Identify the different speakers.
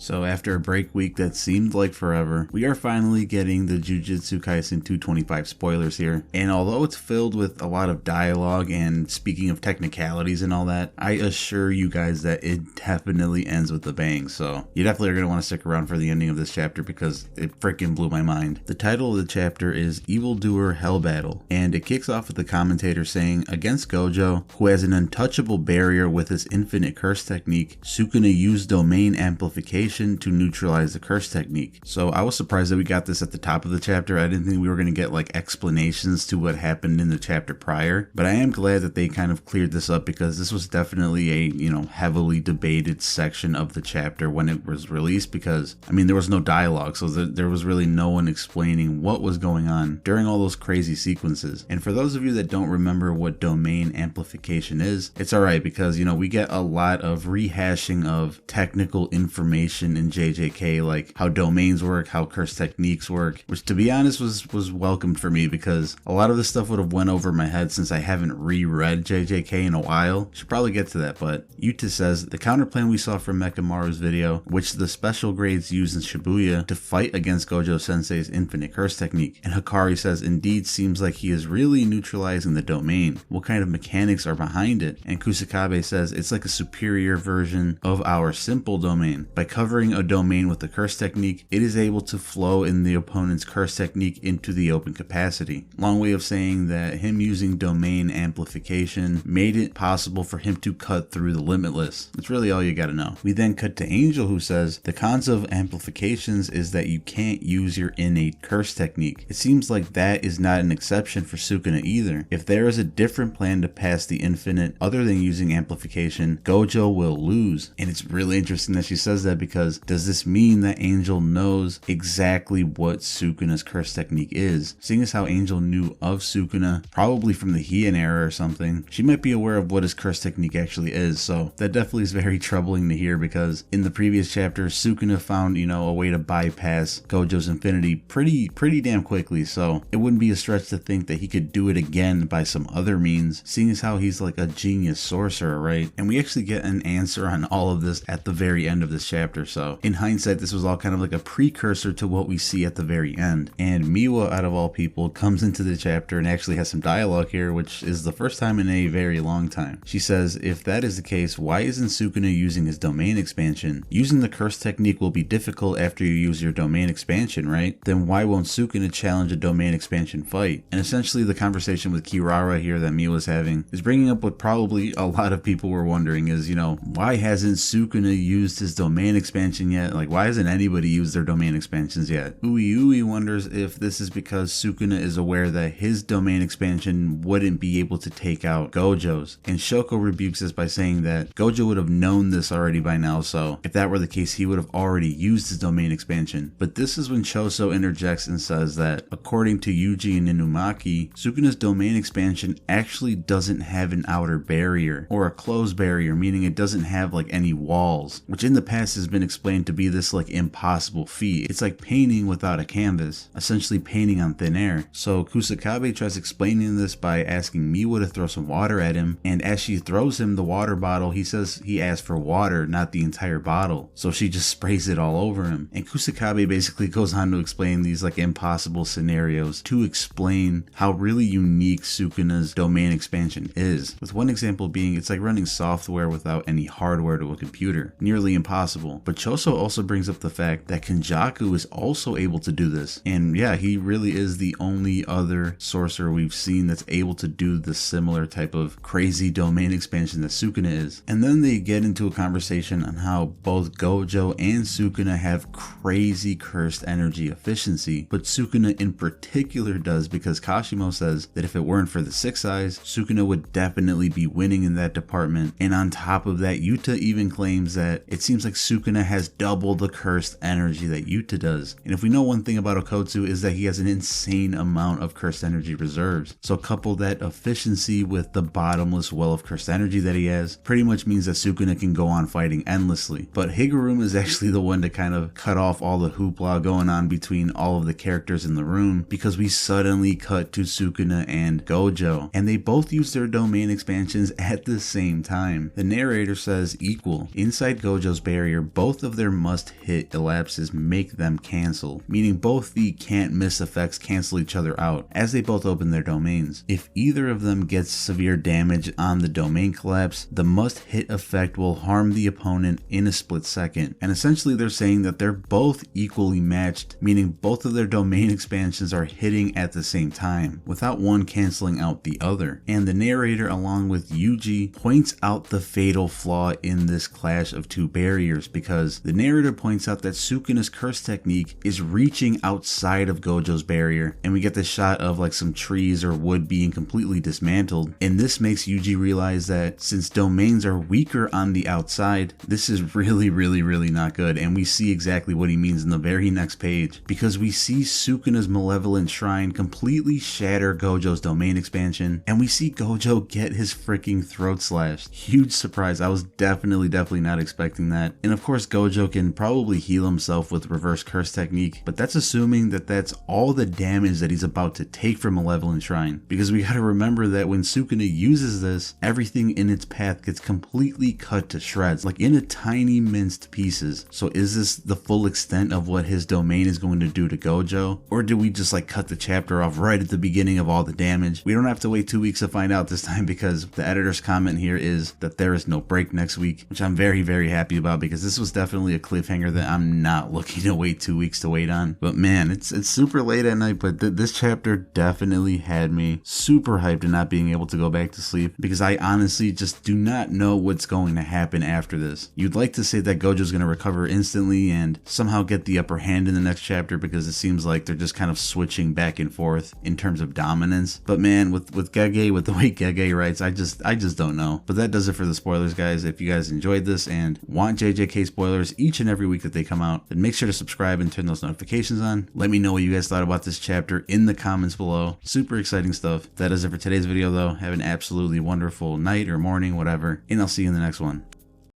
Speaker 1: So after a break week that seemed like forever, we are finally getting the Jujutsu Kaisen 225 spoilers here. And although it's filled with a lot of dialogue and speaking of technicalities and all that, I assure you guys that it definitely ends with a bang. So you definitely are going to want to stick around for the ending of this chapter because it freaking blew my mind. The title of the chapter is Evildoer Hell Battle, and it kicks off with the commentator saying, against Gojo, who has an untouchable barrier with his infinite curse technique, Sukuna used domain amplification to neutralize the curse technique. So I was surprised that we got this at the top of the chapter. I didn't think we were going to get like explanations to what happened in the chapter prior, but I am glad that they kind of cleared this up because this was definitely a, heavily debated section of the chapter when it was released because, there was no dialogue, so there was really no one explaining what was going on during all those crazy sequences. And for those of you that don't remember what domain amplification is, it's alright because, we get a lot of rehashing of technical information in JJK, like how domains work, how curse techniques work, which to be honest was welcomed for me because a lot of this stuff would have went over my head since I haven't reread JJK in a while. Should probably get to that, but Yuta says the counterplan we saw from Mekamaru's video, which the special grades use in Shibuya to fight against Gojo Sensei's infinite curse technique. And Hikari says indeed seems like he is really neutralizing the domain. What kind of mechanics are behind it? And Kusakabe says it's like a superior version of our simple domain. By covering a domain with the curse technique, it is able to flow in the opponent's curse technique into the open capacity. Long way of saying that him using domain amplification made it possible for him to cut through the limitless. That's really all you gotta know. We then cut to Angel, who says the cons of amplifications is that you can't use your innate curse technique. It seems like that is not an exception for Sukuna either. If there is a different plan to pass the infinite other than using amplification, Gojo will lose. And it's really interesting that she says that because does this mean that Angel knows exactly what Sukuna's curse technique is? Seeing as how Angel knew of Sukuna, probably from the Heian era or something, she might be aware of what his curse technique actually is. So that definitely is very troubling to hear because in the previous chapter, Sukuna found, a way to bypass Gojo's infinity pretty damn quickly. So it wouldn't be a stretch to think that he could do it again by some other means, seeing as how he's like a genius sorcerer, right? And we actually get an answer on all of this at the very end of this chapter. So in hindsight, this was all kind of like a precursor to what we see at the very end. And Miwa, out of all people, comes into the chapter and actually has some dialogue here, which is the first time in a very long time. She says, if that is the case, why isn't Sukuna using his domain expansion? Using the curse technique will be difficult after you use your domain expansion, right? Then why won't Sukuna challenge a domain expansion fight? And essentially the conversation with Kirara here that Miwa's having is bringing up what probably a lot of people were wondering is, why hasn't Sukuna used his domain expansion yet? Like, why hasn't anybody used their domain expansions yet? Ui wonders if this is because Sukuna is aware that his domain expansion wouldn't be able to take out Gojo's. And Shoko rebukes this by saying that Gojo would have known this already by now, so if that were the case, he would have already used his domain expansion. But this is when Choso interjects and says that, according to Yuji and Inumaki, Sukuna's domain expansion actually doesn't have an outer barrier, or a closed barrier, meaning it doesn't have like any walls, which in the past has been explained to be this like impossible feat. It's like painting without a canvas, essentially painting on thin air. So Kusakabe tries explaining this by asking Miwa to throw some water at him, and as she throws him the water bottle, he says he asked for water, not the entire bottle. So she just sprays it all over him. And Kusakabe basically goes on to explain these like impossible scenarios to explain how really unique Sukuna's domain expansion is. With one example being it's like running software without any hardware to a computer. Nearly impossible. But Choso also brings up the fact that Kenjaku is also able to do this. And yeah, he really is the only other sorcerer we've seen that's able to do the similar type of crazy domain expansion that Sukuna is. And then they get into a conversation on how both Gojo and Sukuna have crazy cursed energy efficiency, but Sukuna in particular does because Kashimo says that if it weren't for the 6 eyes, Sukuna would definitely be winning in that department. And on top of that, Yuta even claims that it seems like Sukuna has double the cursed energy that Yuta does. And if we know one thing about Okotsu is that he has an insane amount of cursed energy reserves. So couple that efficiency with the bottomless well of cursed energy that he has, pretty much means that Sukuna can go on fighting endlessly. But Higuruma is actually the one to kind of cut off all the hoopla going on between all of the characters in the room, because we suddenly cut to Sukuna and Gojo, and they both use their domain expansions at the same time. The narrator says equal. Inside Gojo's barrier, both both of their must-hit elapses make them cancel, meaning both the can't-miss effects cancel each other out as they both open their domains. If either of them gets severe damage on the domain collapse, the must-hit effect will harm the opponent in a split second. And essentially they're saying that they're both equally matched, meaning both of their domain expansions are hitting at the same time, without one canceling out the other. And the narrator, along with Yuji, points out the fatal flaw in this clash of two barriers, because the narrator points out that Sukuna's curse technique is reaching outside of Gojo's barrier, and we get this shot of like some trees or wood being completely dismantled, and this makes Yuji realize that since domains are weaker on the outside, this is really not good. And we see exactly what he means in the very next page, because we see Sukuna's malevolent shrine completely shatter Gojo's domain expansion, and we see Gojo get his freaking throat slashed. Huge surprise. I was definitely not expecting that. And of course Gojo can probably heal himself with reverse curse technique, but that's assuming that that's all the damage that he's about to take from Malevolent Shrine, because we gotta remember that when Sukuna uses this, everything in its path gets completely cut to shreds, like in a tiny minced pieces. So is this the full extent of what his domain is going to do to Gojo, or do we just like cut the chapter off right at the beginning of all the damage? We don't have to wait 2 weeks to find out this time, because the editor's comment here is that there is no break next week, which I'm very happy about, because this was definitely a cliffhanger that I'm not looking to wait 2 weeks to wait on. But man, it's super late at night, but this chapter definitely had me super hyped and not being able to go back to sleep, because I honestly just do not know what's going to happen after this. You'd like to say that Gojo's going to recover instantly and somehow get the upper hand in the next chapter, because it seems like they're just kind of switching back and forth in terms of dominance. But man, with Gege, with the way Gege writes, I just don't know. But that does it for the spoilers, guys. If you guys enjoyed this and want JJK spoilers each and every week that they come out, then make sure to subscribe and turn those notifications on. Let me know what you guys thought about this chapter in the comments below. Super exciting stuff. That is it for today's video though. Have an absolutely wonderful night or morning, whatever, and I'll see you in the next one.